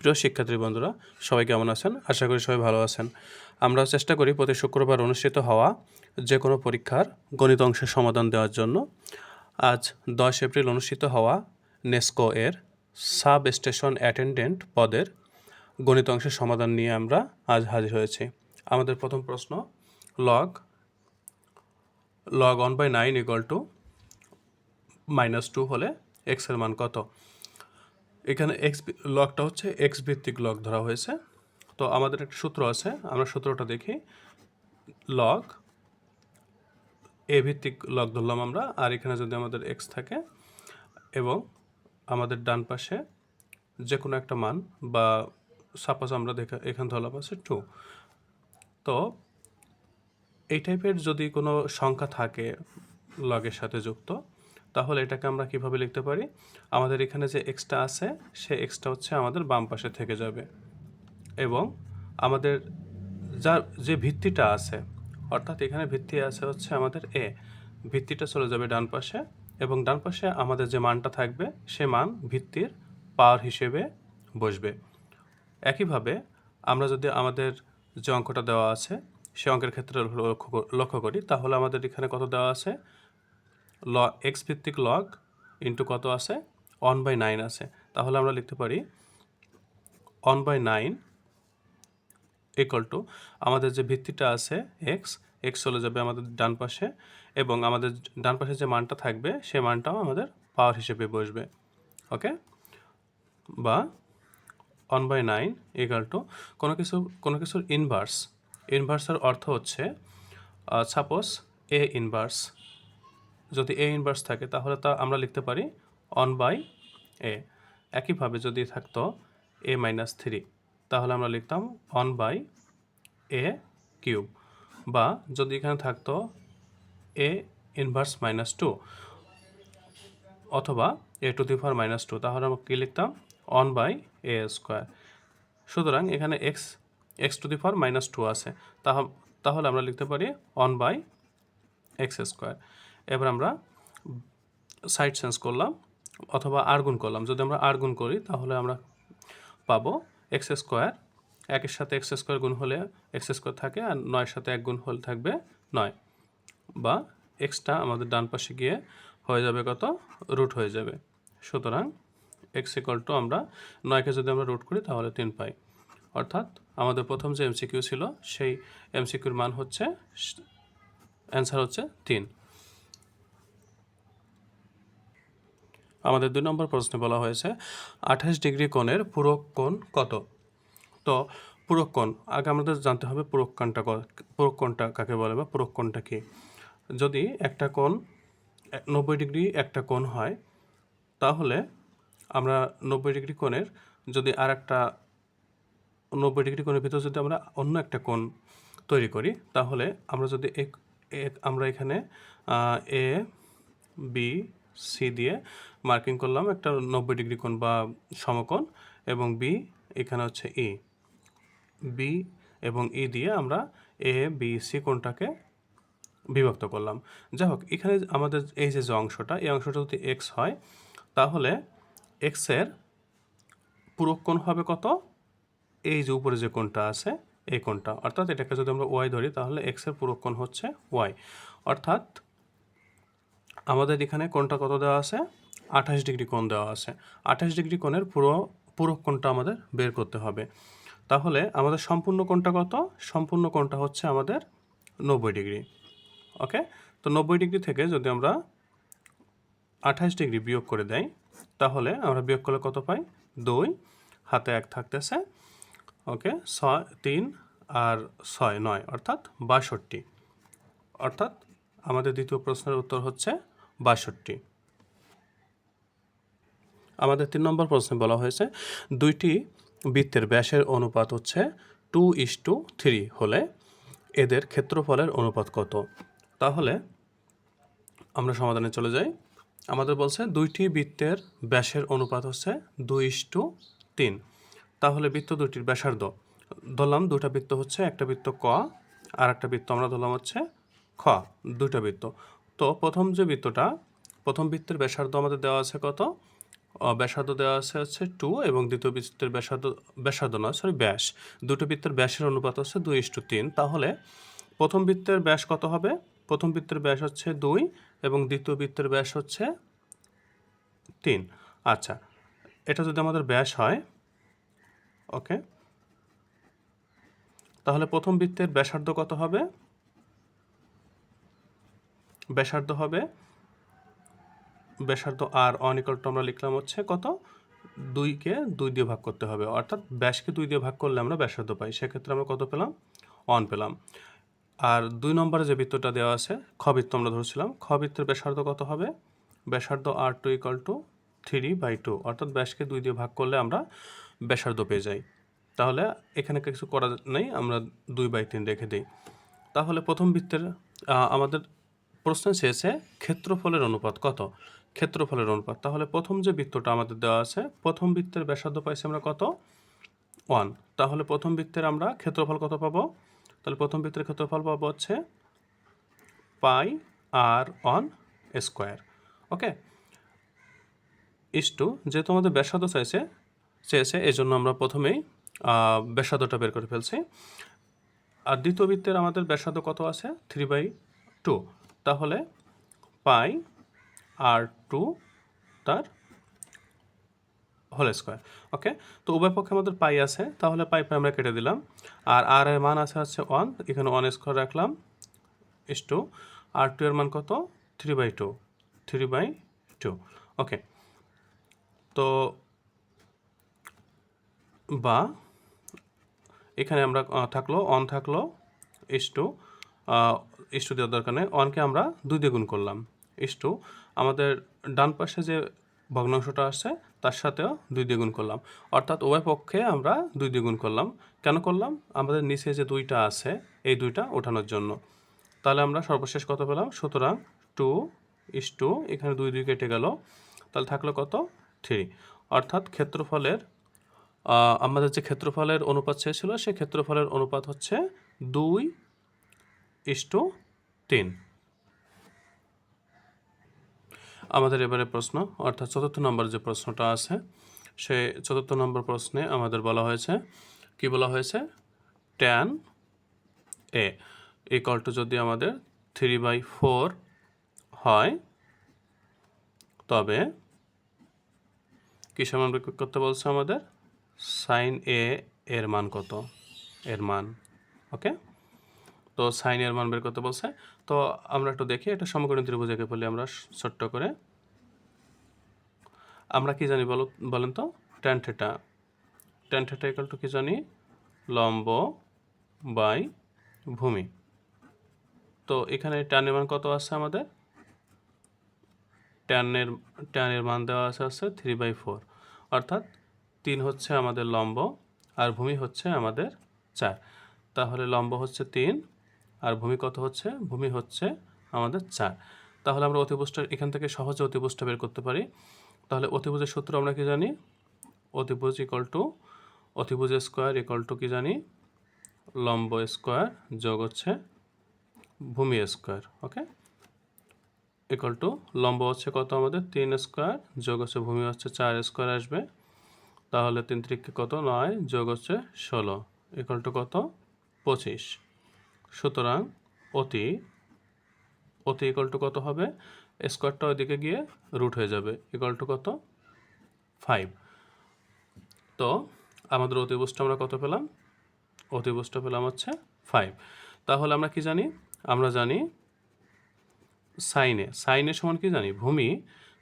প্রিয় শিক্ষার্থী বন্ধুরা, সবাই কেমন আছেন? আশা করি সবাই ভালো আছেন। আমরা চেষ্টা করি প্রতি শুক্রবার অনুষ্ঠিত হওয়া যে কোনো পরীক্ষার গণিত অংশের সমাধান দেওয়ার জন্য। আজ 10 এপ্রিল অনুষ্ঠিত হওয়া নেস্কো এর সাব স্টেশন অ্যাটেন্ডেন্ট পদের গণিত অংশের সমাধান নিয়ে আমরা আজ হাজির হয়েছি। আমাদের প্রথম প্রশ্ন, লগ 1/9 = -2 হলে x এর মান কত? এখানে লগটা হচ্ছে x ভিত্তিক লগ ধরা হয়েছে। তো আমাদের একটা সূত্র আছে, আমরা সূত্রটা দেখি। লগ এ ভিত্তিক লগ ধরলাম আমরা, আর এখানে যদি আমাদের x থাকে এবং আমাদের ডান পাশে যে কোনো একটা মান, বা সাপোজ আমরা এখানে ধরলাম আছে 2। তো এই টাইপের যদি কোনো সংখ্যা থাকে লগের সাথে যুক্ত, তাহলে এটাকে আমরা কিভাবে লিখতে পারি? আমাদের এখানে যে এক্সটা আছে, সে এক্সটা হচ্ছে আমাদের বাম পাশে থেকে যাবে, এবং আমাদের যে ভিত্তিটা আছে, অর্থাৎ এখানে ভিত্তি আছে হচ্ছে আমাদের এ, ভিত্তিটা চলে যাবে ডান পাশে, এবং ডান পাশে আমাদের যে মানটা থাকবে সে মান ভিত্তির পাওয়ার হিসেবে বসবে। একইভাবে আমরা যদি আমাদের যে অঙ্কটা দেওয়া আছে সে অঙ্কের ক্ষেত্রে লক্ষ্য করি, তাহলে আমাদের এখানে কত দেওয়া আছে? এক্স ভিত্তিক লগ ইন্টু কত আছে? 1/9 আছে। তাহলে আমরা লিখতে পারি 1/9 = আমাদের যে ভিত্তিটা আছে এক্স চলে যাবে আমাদের ডান পাশে, এবং আমাদের ডান পাশে যে মানটা থাকবে সে মানটাও আমাদের পাওয়ার হিসেবে বসবে। ওকে, বা 1/9 = কোনো কিছুর ইনভার্সের অর্থ হচ্ছে, সাপোজ এ ইনভার্স, যদি এ ইনভার্স থাকে তাহলে তা আমরা লিখতে পারি 1/a। একইভাবে যদি থাকতো a-3, তাহলে আমরা লিখতাম 1/a³, বা যদি এখানে থাকতো a ইনভার্স -2 অথবা a⁻², তাহলে আমরা কী লিখতাম? 1/a²। সুতরাং এখানে x⁻² আছে, তাহলে আমরা লিখতে পারি 1/x²। এবার আমরা সাইড চেঞ্জ করলাম অথবা আর গুণ করলাম। যদি আমরা আর গুণ করি তাহলে আমরা পাবো x², 1-এর সাথে x² গুণ হলে x² থাকে, আর 9-এর সাথে 1 গুণ হলে থাকবে 9, বা এক্সটা আমাদের ডান পাশে গিয়ে হয়ে যাবে কত? রুট হয়ে যাবে। সুতরাং x = আমরা 9কে যদি আমরা রুট করি তাহলে 3 পাই। অর্থাৎ আমাদের প্রথম যে এমসিকিউ ছিল সেই এমসিকিউর মান হচ্ছে, অ্যান্সার হচ্ছে 3। আমাদের 2 নম্বর প্রশ্নে বলা হয়েছে 28 ডিগ্রি কোণের পূরক কোণ কত? তো পূরক কোণ, আগে আমাদের জানতে হবে পূরক কোণটা কাকে বলে বা পূরক কোণটা কী। যদি একটা কোণ 90 ডিগ্রি একটা কোণ হয়, তাহলে আমরা 90 ডিগ্রি কোণের যদি আর একটা 90 ডিগ্রি কোণের ভিতর যদি আমরা অন্য একটা কোণ তৈরি করি, তাহলে আমরা যদি আমরা এখানে এ বি সি দিয়ে মার্কিং করলাম একটা 90 ডিগ্রি কোণ বা সমকোণ, এবং বি এখানে হচ্ছে ই, বি এবং ই দিয়ে আমরা এ বি সি কোণটাকে বিভক্ত করলাম। যাই হোক, এখানে আমাদের এই যে অংশটা, এই অংশটা যদি এক্স হয়, তাহলে এক্সের পূরক কোণ হবে কত? এই যে উপরে যে কোণটা আছে এই কোণটা, অর্থাৎ এটাকে যদি আমরা ওয়াই ধরি তাহলে এক্সের পূরক কোণ হচ্ছে ওয়াই। অর্থাৎ আমাদের এখানে কোণটা কত দেওয়া আছে? 28 ডিগ্রি কোণ দেওয়া আছে। 28 ডিগ্রি কোণের পূরক কোণটা আমাদের বের করতে হবে। তাহলে আমাদের সম্পূর্ণ কোণটা কত? সম্পূর্ণ কোণটা হচ্ছে আমাদের 90 ডিগ্রি। ওকে, তো 90 ডিগ্রি থেকে যদি আমরা 28 ডিগ্রি বিয়োগ করে দেই, তাহলে আমরা বিয়োগ করলে কত পাই? 2, হাতে 1 থাকতেছে। ওকে, 3 আর 6 9, অর্থাৎ 62। অর্থাৎ আমাদের দ্বিতীয় প্রশ্নের উত্তর হচ্ছে 62। আমাদের 3 নম্বর প্রশ্নে বলা হয়েছে দুইটি বৃত্তের ব্যাসের অনুপাত হচ্ছে 2:3 হলে এদের ক্ষেত্রফলের অনুপাত কত? তাহলে আমরা সমাধানে চলে যাই। আমাদের বলছে দুইটি বৃত্তের ব্যাসের অনুপাত হচ্ছে 2:3। তাহলে বৃত্ত দুটির ব্যাসার্ধ ধরলাম, দুটা বৃত্ত হচ্ছে, একটা বৃত্ত ক আর একটা বৃত্ত আমরা ধরলাম হচ্ছে খ, দুইটা বৃত্ত। তো প্রথম বৃত্তের ব্যাসার্ধ আমাদের দেওয়া আছে কত? ব্যাসার্ধ দেওয়া আছে হচ্ছে 2 এবং দ্বিতীয় বৃত্তের ব্যাসার্ধ না সরি ব্যাস, দুটো বৃত্তের ব্যাসের অনুপাত হচ্ছে 2:3। তাহলে প্রথম বৃত্তের ব্যাস কত হবে? প্রথম বৃত্তের ব্যাস হচ্ছে 2 এবং দ্বিতীয় বৃত্তের ব্যাস হচ্ছে 3। আচ্ছা, এটা যদি আমাদের ব্যাস হয়, ওকে, তাহলে প্রথম বৃত্তের ব্যাসার্ধ কত হবে? ব্যাসার্ধ হবে আর অনিকলটা আমরা লিখলাম হচ্ছে কত? 2কে 2 দিয়ে ভাগ করতে হবে, অর্থাৎ ব্যাসকে 2 দিয়ে ভাগ করলে আমরা ব্যাসার্ধ পাই। সেক্ষেত্রে আমরা কত পেলাম? 1 পেলাম। আর 2 নম্বরে যে বৃত্তটা দেওয়া আছে, খ বৃত্ত আমরা ধরছিলাম, খ বৃত্তের ব্যাসার্ধ কত হবে? ব্যাসার্ধ R2 = 3/2, অর্থাৎ ব্যাসকে 2 দিয়ে ভাগ করলে আমরা ব্যাসার্ধ পেয়ে যাই। তাহলে এখানে কিছু করা নেই, আমরা 2/3 রেখে দিই। তাহলে প্রথম বৃত্তের আমাদের প্রশ্ন চেয়েছে ক্ষেত্রফলের অনুপাত কত? ক্ষেত্রফলের অনুপাত, তাহলে প্রথম যে বৃত্তটা আমাদের দেওয়া আছে, প্রথম বৃত্তের ব্যাসার্ধ পাইছি আমরা কত? 1। তাহলে প্রথম বৃত্তের আমরা ক্ষেত্রফল কত পাবো? তাহলে প্রথম বৃত্তের ক্ষেত্রফল পাবো হচ্ছে πr/1²। ওকে, ইস্টু যেহেতু আমাদের ব্যাসার্ধ চেয়েছে এই জন্য আমরা প্রথমেই ব্যাসার্ধটা বের করে ফেলছি। আর দ্বিতীয় বৃত্তের আমাদের ব্যাসার্ধ কত আছে? 3/2। তাহলে πr2 তার হোল স্কোয়ার। ওকে, তো উভয় পক্ষে আমাদের পাই আছে, তাহলে পাই আমরা কেটে দিলাম। আর এর মান আছে হচ্ছে 1, এখানে 1² রাখলাম, ইস্টু R2 এর মান কত? 3/2। ওকে, তো বা এখানে আমরা থাকলো 1 থাকলো, ইস্টু দেওয়ার দরকার নেই, 1কে আমরা 2 দিয়ে গুণ করলাম, ইস্টু আমাদের ডান পাশে যে ভগ্নাংশটা আসছে তার সাথেও 2 দিয়ে গুণ করলাম, অর্থাৎ উভয় পক্ষে আমরা 2 দিয়ে গুণ করলাম। কেন করলাম? আমাদের নিচে যে 2টা আছে এই 2টা ওঠানোর জন্য। তাহলে আমরা সর্বশেষ কত পেলাম? সুতরাং 2:, এখানে 2 কেটে গেল, তাহলে থাকলো কত? 3। অর্থাৎ ক্ষেত্রফলের আমাদের যে ক্ষেত্রফলের অনুপাত চেয়েছিল সেই ক্ষেত্রফলের অনুপাত হচ্ছে 2:3। আমাদের এবারে প্রশ্ন, অর্থাৎ 4র্থ নম্বর যে প্রশ্নটা আছে, সেই 4র্থ নম্বর প্রশ্নে আমাদের বলা হয়েছে, কি বলা হয়েছে? tan a = যদি আমাদের 3/4 হয়, তবে কি সমান বের করতে বলছে আমাদের? sin a এর মান কত? এর মান। ওকে, তো সাইন এর মান বের করতে বলছে। তো আমরা একটু দেখি, এটা সমকোণী ত্রিভুজ এঁকে ফেলি আমরা ছোট্ট করে। আমরা কি জানি বলেন তো? tan θ = কি জানি? লম্ব বাই ভূমি। তো এখানে tan এর মান কত আছে আমাদের? tan এর মান দেওয়া আছে 3/4, অর্থাৎ 3 হচ্ছে আমাদের লম্ব আর ভূমি হচ্ছে আমাদের 4। তাহলে লম্ব হচ্ছে 3 আর ভূমি কত হচ্ছে? ভূমি হচ্ছে আমাদের 4। তাহলে আমরা অতিভুজটা এখান থেকে সহজে অতিভুজটা বের করতে পারি। তাহলে অতিভুজের সূত্র আমরা কি জানি? অতিভুজ স্কোয়ার কি জানি? লম্ব স্কোয়ার যোগ হচ্ছে ভূমি স্কোয়ার। ওকে, লম্ব হচ্ছে কত আমাদের? 3² যোগ হচ্ছে ভূমি হচ্ছে 4² আসবে। তাহলে 3 × কত? 9 যোগ হচ্ছে 16 কত? 25। সুতরাং অতি কত হবে? স্কোয়ারটা ওইদিকে গিয়ে রুট হয়ে যাবে, কত? 5। তো আমাদের অতিভুজটা আমরা কত পেলাম? অতিভুজটা পেলাম হচ্ছে 5। তাহলে আমরা কি জানি? আমরা জানি সাইনে সমান কি জানি? ভূমি।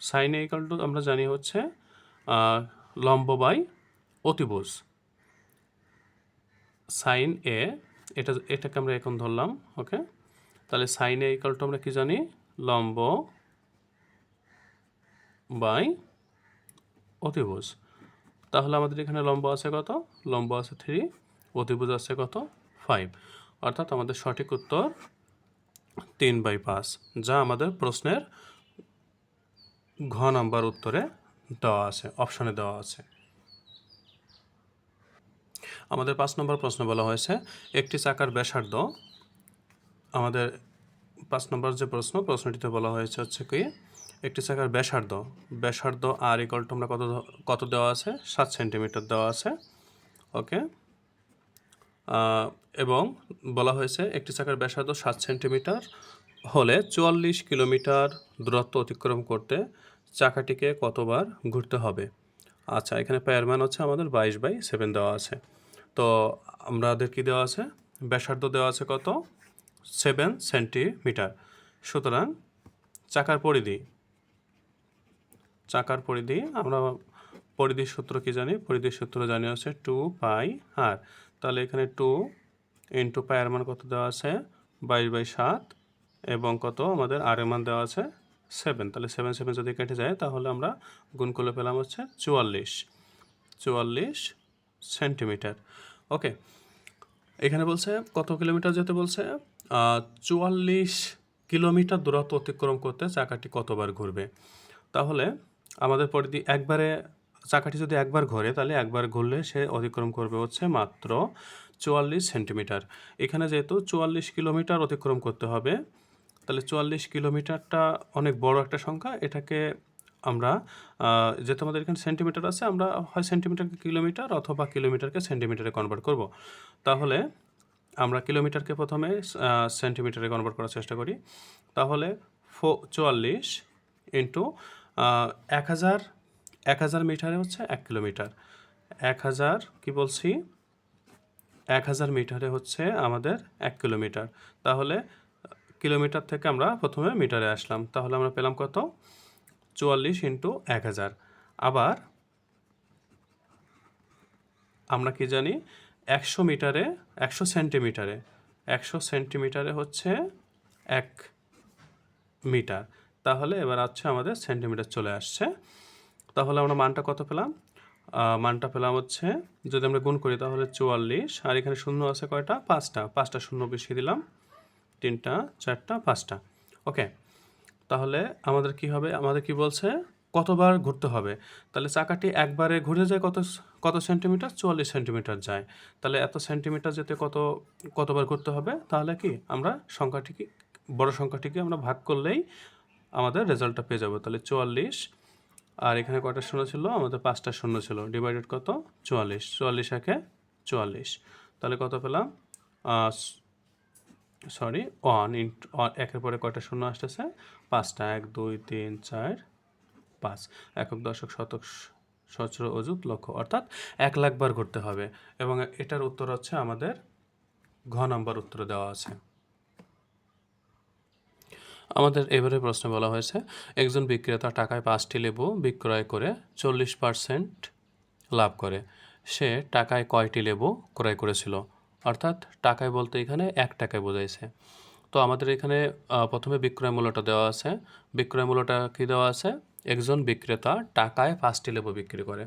সাইনে আমরা জানি হচ্ছে লম্ব বাই অতিভুজ। সাইন এ, এটাকে আমরা এখন ধরলাম। ওকে, তাহলে সাইন এ আমরা কি জানি? লম্ব বাই অতিভুজ। তাহলে আমাদের এখানে লম্ব আছে কত? লম্ব আছে 3, অতিভুজ আছে কত? 5। অর্থাৎ আমাদের সঠিক উত্তর 3/5, যা আমাদের প্রশ্নের ঘ নাম্বার উত্তরে দেওয়া আছে, অপশনে দেওয়া আছে। আমাদের 5 নম্বর প্রশ্ন বলা হয়েছে, একটি চাকার ব্যাসার্ধ, আমাদের 5 নম্বর যে প্রশ্নটিতে বলা হয়েছে হচ্ছে কি, একটি চাকার ব্যাসার্ধ আর ইকুয়াল টু আমরা কত দেওয়া আছে 7 সেন্টিমিটার দেওয়া আছে। ওকে, এবং বলা হয়েছে একটি চাকার ব্যাসার্ধ 7 সেন্টিমিটার হলে 44 কিলোমিটার দূরত্ব অতিক্রম করতে চাকাটিকে কতবার ঘুরতে হবে। আচ্ছা, এখানে পায়ের মান হচ্ছে আমাদের 22/7 দেওয়া আছে। তো আমাদের কি দেওয়া আছে, ব্যাসার্ধ দেওয়া আছে কত 7 সেন্টিমিটার। সুতরাং চাকার পরিধি আমরা পরিধির সূত্র কি জানি, পরিধির সূত্র জানি হচ্ছে 2πr। তাহলে এখানে 2 ইন্টু পায়ের মান কত দেওয়া আছে 22/7 এবং কত আমাদের আর এর মান দেওয়া আছে 7। তাহলে 7 যদি কেটে যায় তাহলে আমরা গুণ করলে পেলাম হচ্ছে 44 সেন্টিমিটার। ওকে, এখানে বলছে কত কিলোমিটার যেতে বলছে, 44 কিলোমিটার দূরত্ব অতিক্রম করতে চাকাটি কতবার ঘুরবে। তাহলে আমাদের পরিধি চাকাটি যদি একবার ঘোরে তাহলে একবার ঘুরলে সে অতিক্রম করবে হচ্ছে মাত্র 44 সেন্টিমিটার। এখানে যেহেতু 44 কিলোমিটার অতিক্রম করতে হবে, তাহলে 44 কিলোমিটারটা অনেক বড় একটা সংখ্যা। এটাকে আমরা যেহেতু আমাদের এখানে সেন্টিমিটার আছে, আমরা হয় সেন্টিমিটারকে কিলোমিটার অথবা কিলোমিটারকে সেন্টিমিটারে কনভার্ট করব। তাহলে আমরা কিলোমিটারকে প্রথমে সেন্টিমিটারে কনভার্ট করার চেষ্টা করি। তাহলে 44 ইন্টু 1000 মিটারে হচ্ছে 1 কিলোমিটার। 1000 কি বলছি 1000 মিটারে হচ্ছে আমাদের 1 কিলোমিটার। তাহলে কিলোমিটার থেকে আমরা প্রথমে মিটারে আসলাম, তাহলে আমরা পেলাম কত 44 ইন্টু 1000। আবার আমরা কি জানি 100 সেন্টিমিটারে হচ্ছে 1 মিটার। তাহলে এবার আছে আমাদের সেন্টিমিটার চলে আসছে। তাহলে আমরা মানটা কত পেলাম, মানটা পেলাম হচ্ছে যদি আমরা গুণ করি তাহলে 44, আর এখানে শূন্য আছে কয়টা 5টা শূন্য বেশি দিলাম, 3টা 4টা 5টা। ওকে, তাহলে আমাদের কি হবে, আমাদের কি বলছে কতবার ঘুরতে হবে। তাহলে চাকাটি একবারে ঘুরে যায় কত সেন্টিমিটার 44 সেন্টিমিটার যায়। তাহলে এত সেন্টিমিটার যেতে কতবার ঘুরতে হবে, তাহলে কি আমরা বড় সংখ্যাটিকে আমরা ভাগ করলেই আমাদের রেজাল্টটা পেয়ে যাবো। তাহলে 44, আর এখানে কয়টা শূন্য ছিল আমাদের 5টা শূন্য ছিল, ডিভাইডেড কত 44 একে 44। তাহলে কত পেলাম 1 ইন্টু একের পরে কয়টা শূন্য আসতেছে 5টা, 1 2 3 4 5, একক দশক শতক সহস্র অযুত লক্ষ, অর্থাৎ 1 লাখ বার ঘুরতে হবে। এবং এটার উত্তর হচ্ছে আমাদের ঘ নাম্বার উত্তর দেওয়া আছে। আমাদের এবারে প্রশ্নে বলা হয়েছে একজন বিক্রেতা টাকায় 5টি লেবু বিক্রয় করে 40% লাভ করে, সে টাকায় কয়টি লেবু ক্রয় করেছিল। অর্থাৎ টাকায় বলতে এখানে 1 টাকায় বোঝাইছে। তো আমাদের এখানে প্রথমে বিক্রয় মূল্যটা দেওয়া আছে। বিক্রয় মূল্যটা কি দেওয়া আছে, একজন বিক্রেতা টাকায় 5টি লেবু বিক্রি করে,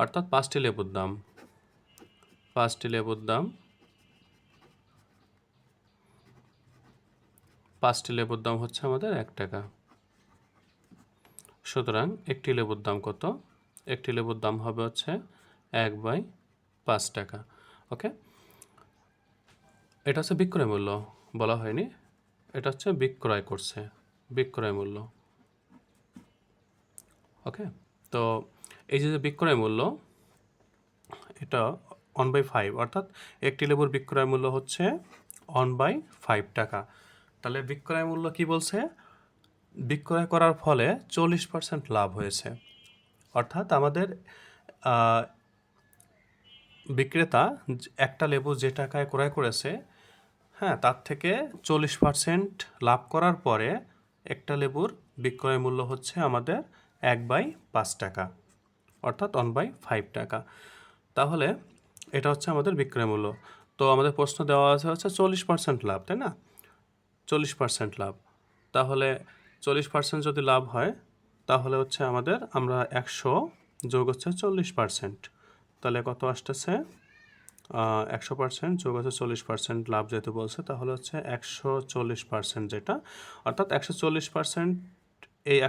অর্থাৎ 5টি লেবুর দাম হচ্ছে আমাদের 1 টাকা। সুতরাং একটি লেবুর দাম কত, একটি লেবুর দাম হবে হচ্ছে 1/5 টাকা। ওকে, এটা হচ্ছে বিক্রয় মূল্য, বলা হয়নি, এটা হচ্ছে বিক্রয় মূল্য। ওকে, তো এই যে বিক্রয় মূল্য এটা 1/5, অর্থাৎ একটি লেবুর বিক্রয় মূল্য হচ্ছে 1/5 টাকা। তাহলে বিক্রয় মূল্য কি বলছে, বিক্রয় করার ফলে 40% লাভ হয়েছে। অর্থাৎ আমাদের বিক্রেতা একটা লেবু যে টাকায় ক্রয় করেছে, হ্যাঁ, তার থেকে 40% লাভ করার পরে একটা লেবুর বিক্রয় মূল্য হচ্ছে আমাদের 1/5 টাকা, অর্থাৎ 1/5 টাকা। তাহলে এটা হচ্ছে আমাদের বিক্রয় মূল্য। তো আমাদের প্রশ্ন দেওয়া আছে হচ্ছে 40% লাভ, তাই না, 40% লাভ। তাহলে 40% যদি লাভ হয় তাহলে হচ্ছে আমরা 100 যোগ হচ্ছে 40%, তাহলে কত আসতেছে 100% যোগ হচ্ছে 40% লাভ যেহেতু বলছে, তাহলে হচ্ছে 140% যেটা, অর্থাৎ 140%, এই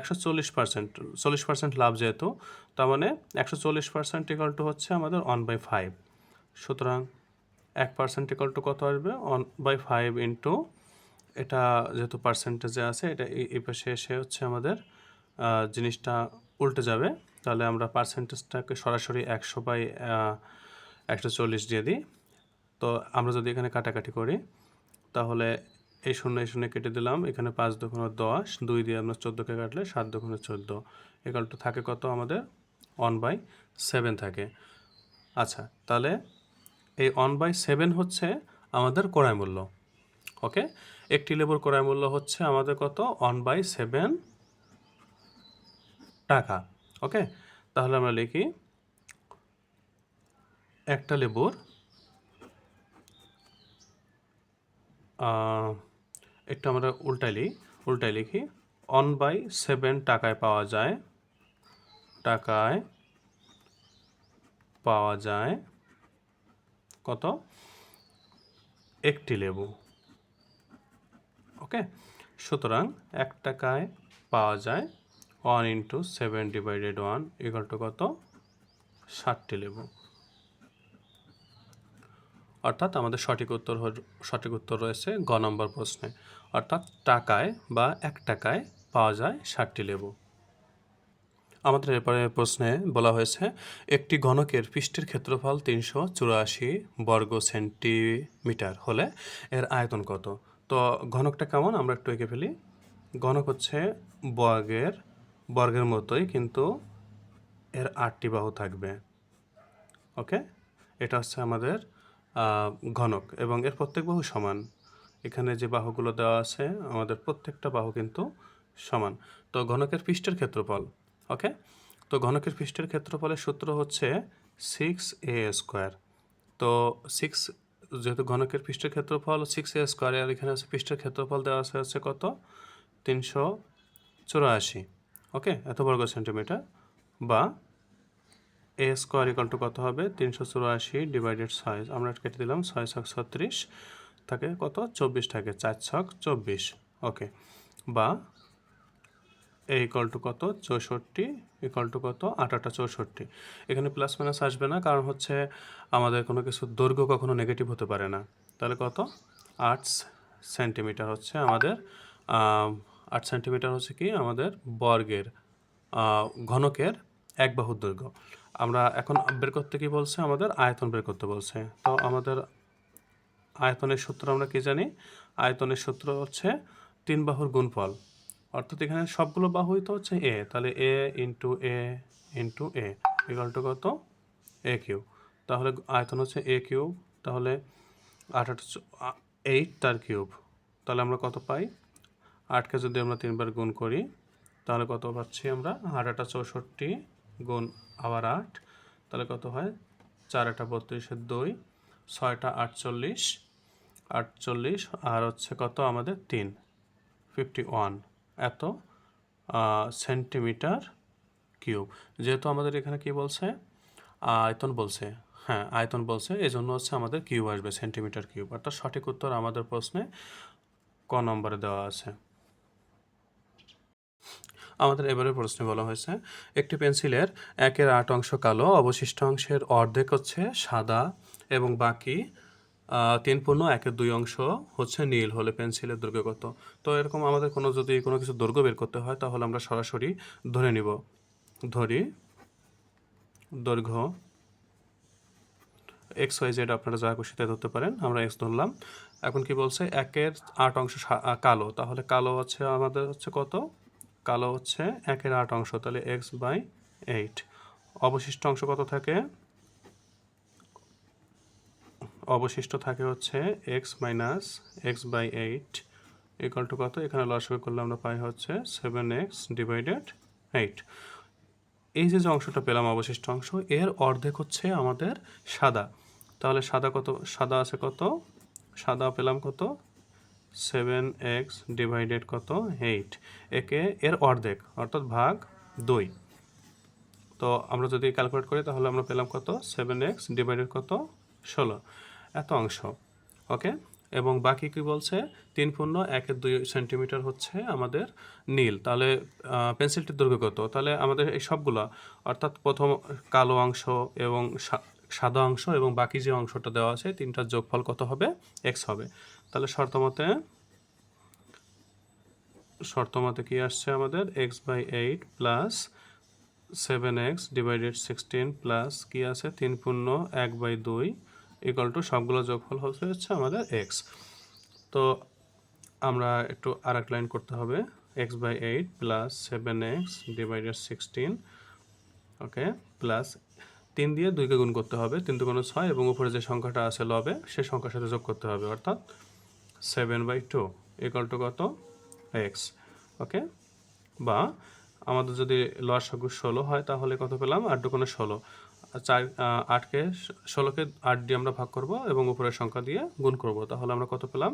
40% লাভ যেহেতু, তার মানে 140% ইকুয়াল টু হচ্ছে আমাদের 1/5। সুতরাং 1% ইকুয়াল টু কত আসবে 1/5 ইন্টু, এটা যেহেতু পার্সেন্টেজে আছে এটা এই পাশে এসে হচ্ছে আমাদের জিনিসটা উল্টে যাবে, তাহলে আমরা পার্সেন্টেজটাকে সরাসরি 100/140 দিয়ে দিই। তো আমরা যদি এখানে কাটাকাটি করি তাহলে এই শূন্য কেটে দিলাম, এখানে 5 দুগুণ 10, 2 দিয়ে আমরা 14কে কাটলে 7 দুগুণ 14, একালটা থাকে কত আমাদের 1/7 থাকে। আচ্ছা, তাহলে এই 1/7 হচ্ছে আমাদের ক্রয় মূল্য। ওকে, একটি লেবুর ক্রয় মূল্য হচ্ছে আমাদের কত 1/7 টাকা। ওকে, তাহলে আমরা লিখি একটা লেবুর একটু আমরা উল্টাই লিখি 1/7 টাকায় পাওয়া যায় কত একটি লেবু। ওকে, সুতরাং 1 টাকায় পাওয়া যায় 1 × 7/1 = কত 60টি লেবু। অর্থাৎ আমাদের সঠিক উত্তর রয়েছে গ নম্বর প্রশ্নে, অর্থাৎ টাকায় বা 1 টাকায় পাওয়া যায় 60টি লেবু। আমাদের এরপরে প্রশ্নে বলা হয়েছে একটি ঘনকের পৃষ্ঠের ক্ষেত্রফল 384 বর্গ সেন্টিমিটার হলে এর আয়তন কত। তো ঘনকটা কেমন আমরা একটু এঁকে ফেলি। ঘনক হচ্ছে বর্গের মতোই, কিন্তু এর 8টি বাহু থাকবে। ওকে, এটা হচ্ছে আমাদের ঘনক এবং এর প্রত্যেক বাহু সমান। এখানে যে বাহুগুলো দেওয়া আছে আমাদের প্রত্যেকটা বাহু কিন্তু সমান। তো ঘনকের পৃষ্ঠের ক্ষেত্রফল, ওকে, তো ঘনকের পৃষ্ঠের ক্ষেত্রফলের সূত্র হচ্ছে 6a²। তো 6, যেহেতু ঘনকের পৃষ্ঠের ক্ষেত্রফল 6a², আর এখানে হচ্ছে পৃষ্ঠের ক্ষেত্রফল দেওয়া আছে হচ্ছে কত 384। ওকে, এত বর্গ সেন্টিমিটার, বা a² কত হবে 384/6, আমরা কেটে দিলাম 6 ছক 36 থাকে কত 24 থাকে 4 ছক 24। ওকে, বা a কত 64 কত 8 64। এখানে প্লাস মাইনাস আসবে না, কারণ হচ্ছে আমাদের কোনো কিছু দৈর্ঘ্য কখনো নেগেটিভ হতে পারে না। তাহলে কত 8 সেন্টিমিটার হচ্ছে আমাদের 8 সেন্টিমিটার হচ্ছে কি আমাদের বর্গের ঘনকের এক বাহুর দৈর্ঘ্য। আমরা এখন বের করতে কি বলছে, আমাদের আয়তন বের করতে বলছে। তো আমাদের আয়তনের সূত্র আমরা কি জানি, আয়তনের সূত্র হচ্ছে 3 বাহুর গুণফল, অর্থাৎ এখানে সবগুলো বাহুই তো হচ্ছে a, তাহলে a × a = কত a³। তাহলে আয়তন হচ্ছে a³, তাহলে 8 তার কিউব, তাহলে আমরা কত পাই 8কে যদি আমরা 3 বার গুণ করি তাহলে কত পাচ্ছি আমরা 8 64 গুণ আবার 8, তাহলে কত হয় 4 32 2, 6 48 আর হচ্ছে কত আমাদের 3 51 এত সেন্টিমিটার কিউব। যেহেতু আমাদের এখানে কি বলছে আয়তন বলছে, হ্যাঁ আয়তন বলছে, এই জন্য হচ্ছে আমাদের কিউব আসবে সেন্টিমিটার কিউব। অর্থাৎ সঠিক উত্তর আমাদের প্রশ্নে ক নম্বরে দেওয়া আছে। আমাদের এবারে প্রশ্নে বলা হয়েছে একটি পেন্সিলের 1/8 অংশ কালো, অবশিষ্ট অংশের অর্ধেক হচ্ছে সাদা এবং বাকি 3/1/2 অংশ হচ্ছে নীল হলে পেন্সিলের দৈর্ঘ্য কত। তো এরকম আমাদের যদি কোনো কিছু দৈর্ঘ্য বের করতে হয় তাহলে আমরা সরাসরি ধরে নিব, দৈর্ঘ্য XYZ আপনারা যা খুশিতে ধরতে পারেন, আমরা X ধরলাম। এখন কি বলছে 1/8 অংশ কালো, তাহলে কালো হচ্ছে আমাদের হচ্ছে কত, কালো হচ্ছে 1/8 অংশ, তাহলে x/8। অবশিষ্ট অংশ কত থাকে, অবশিষ্ট থাকে হচ্ছে x - x/8 কত, এখানে লসাগু করলে আমরা পাই হচ্ছে 7x/8। এই যে অংশটা পেলাম অবশিষ্ট অংশ, এর অর্ধেক হচ্ছে আমাদের সাদা, তাহলে সাদা আছে কত, সাদা পেলাম কত 7x/ কত 8, এর অর্ধেক অর্থাৎ ভাগ 2। তো আমরা যদি ক্যালকুলেট করি তাহলে আমরা পেলাম কত 7x/ কত 16 এত অংশ। ওকে, এবং বাকি কি বলছে 3/1/2 সেন্টিমিটার হচ্ছে আমাদের নীল। তাহলে পেন্সিলটির দৈর্ঘ্য কত, তাহলে আমাদের এই সবগুলো অর্থাৎ প্রথম কালো অংশ এবং সাদা অংশ এবং বাকি যে অংশটা দেওয়া আছে তিনটার যোগফল কত হবে, x হবে। তাহলে শর্ত মতে কি আসছে আমাদের x/8 plus 7x divided 16 plus কি আছে 3 পূর্ণ 1/2 ইকুয়াল টু সবগুলো যোগফল হচ্ছে আমাদের x। তো আমরা একটু আর এক লাইন করতে হবে x/8 প্লাস 7x ডিভাইডেড 16 ওকে প্লাস 3 দিয়ে 2কে গুণ করতে হবে, 3 × 6 এবং উপরে যে সংখ্যাটা আছে লবে সেই সংখ্যার সাথে যোগ করতে হবে, অর্থাৎ 7/2 ইকুয়াল টু কত x। ওকে, বা আমাদের যদি লসাগু 16 হয় তাহলে কত পেলাম 8 × 16, 16কে 8 দিয়ে আমরা ভাগ করব এবং উপরের সংখ্যা দিয়ে গুণ করব, তাহলে আমরা কত পেলাম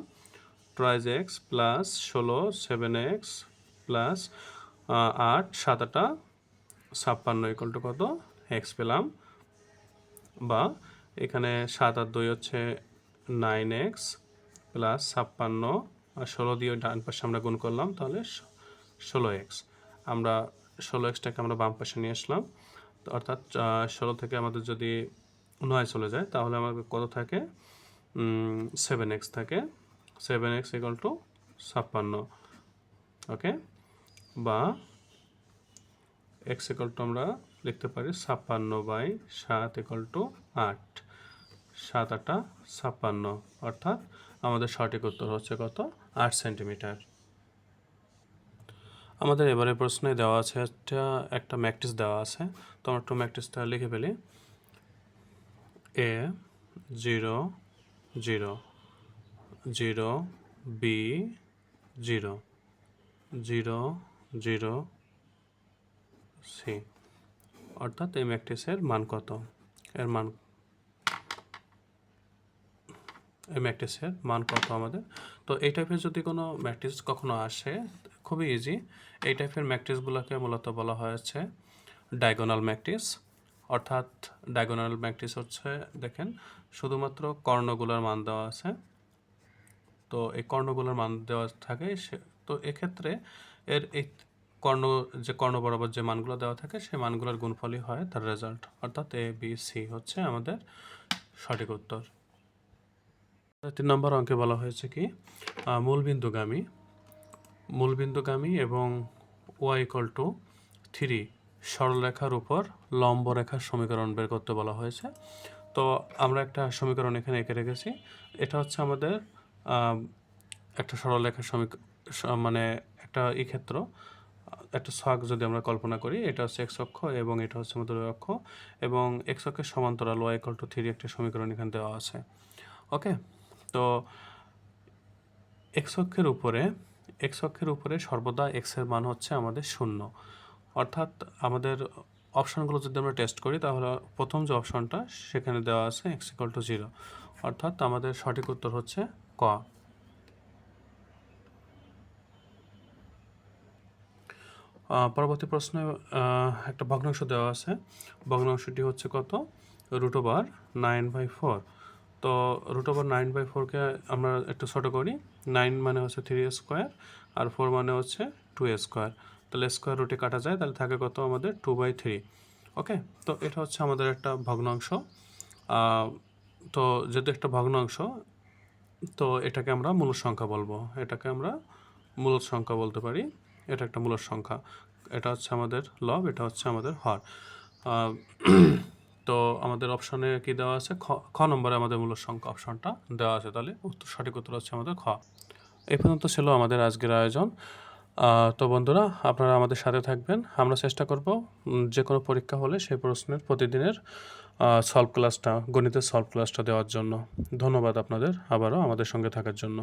2x plus 16 7x plus 8 7 8 56 equal to কত x পেলাম। বা এখানে 7 আর 2 হচ্ছে 9x প্লাস 56 আর 16 দিয়ে ডান পাশে আমরা গুণ করলাম, তাহলে 16x। আমরা 16xটাকে আমরা বাম পাশে নিয়ে আসলাম, অর্থাৎ 16 থেকে আমাদের যদি 9 চলে যায় তাহলে আমাদের কত থাকে 7x থাকে, 7x ইকুয়াল টু 56। ওকে, বা x ইকুয়াল টু আমরা লিখতে পারি 56/7 ইকুয়াল টু 8, 7 8 56, অর্থাৎ আমাদের সঠিক উত্তর হচ্ছে কত 8 সেন্টিমিটার। আমাদের এবারে প্রশ্নে দেওয়া আছে একটা ম্যাট্রিক্স দেওয়া আছে, তো আমরা একটু ম্যাট্রিক্সটা লিখে ফেলি। A 0 0 0 B 0 0 0 C, অর্থাৎ এই ম্যাট্রিক্সের মান কত, এই ম্যাট্রিক্সের মান কত আমাদের। তো এই টাইপের যদি কোনো ম্যাট্রিক্স কখনো আসে, খুবই ইজি, এই টাইপের ম্যাট্রিক্সগুলোকে মূলত বলা হয়েছে ডায়াগোনাল ম্যাট্রিক্স। অর্থাৎ ডায়াগোনাল ম্যাট্রিক্স হচ্ছে দেখেন শুধুমাত্র কর্ণগুলোর মান দেওয়া আছে, তো এই কর্ণগুলোর মান দেওয়া থাকে, তো এক্ষেত্রে এর এই কর্ণ বরাবর যে মানগুলো দেওয়া থাকে সেই মানগুলোর গুণফলই হয় তার রেজাল্ট, অর্থাৎ ABC হচ্ছে আমাদের সঠিক উত্তর। 3 নম্বর অঙ্কে বলা হয়েছে কি মূলবিন্দুগামী এবং y = 3 সরলরেখার উপর লম্ব রেখার সমীকরণ বের করতে বলা হয়েছে। তো আমরা একটা সমীকরণ এখানে এঁকে রেখেছি, এটা হচ্ছে আমাদের একটা সরলরেখার মানে একটা ক্ষেত্র, একটা ছক যদি আমরা কল্পনা করি, এটা হচ্ছে x অক্ষ এবং এটা হচ্ছে আমাদের y অক্ষ, এবং x অক্ষের সমান্তরাল y = 3 একটা সমীকরণ এখানে দেওয়া আছে। ওকে, তো x অক্ষের উপরে সর্বদা x এর মান হচ্ছে আমাদের 0, অর্থাৎ আমাদের অপশনগুলো যদি আমরা টেস্ট করি তাহলে প্রথম যে অপশনটা সেখানে দেওয়া আছে x = 0, অর্থাৎ আমাদের সঠিক উত্তর হচ্ছে ক। পরবর্তী প্রশ্নে একটা ভগ্নাংশ দেওয়া আছে, ভগ্নাংশটি হচ্ছে কত √9/4। তো √9/4কে আমরা একটু ছোট করি, 9 মানে হচ্ছে 3² আর 4 মানে হচ্ছে 2², তাহলে স্কোয়ার রুটে কাটা যায়, তাহলে থাকে কত আমাদের 2/3। ওকে, তো এটা হচ্ছে আমাদের একটা ভগ্নাংশ। তো যেহেতু একটা ভগ্নাংশ, তো এটাকে আমরা মূল সংখ্যা বলবো, এটাকে আমরা মূল সংখ্যা বলতে পারি, এটা একটা মূল সংখ্যা, এটা হচ্ছে আমাদের লব, এটা হচ্ছে আমাদের হর। তো আমাদের অপশনে কি দেওয়া আছে, খ নম্বরে আমাদের মূল সংখ্যা অপশনটা দেওয়া আছে, তাহলে সঠিক উত্তর হচ্ছে আমাদের খ। এই পর্যন্ত ছিল আমাদের আজকের আয়োজন। তো বন্ধুরা, আপনারা আমাদের সাথে থাকবেন, আমরা চেষ্টা করব যে কোনো পরীক্ষা হলে সেই প্রশ্নের প্রতিদিনের গণিতের সলভ ক্লাসটা দেওয়ার জন্য। ধন্যবাদ আপনাদের আবারও আমাদের সঙ্গে থাকার জন্য।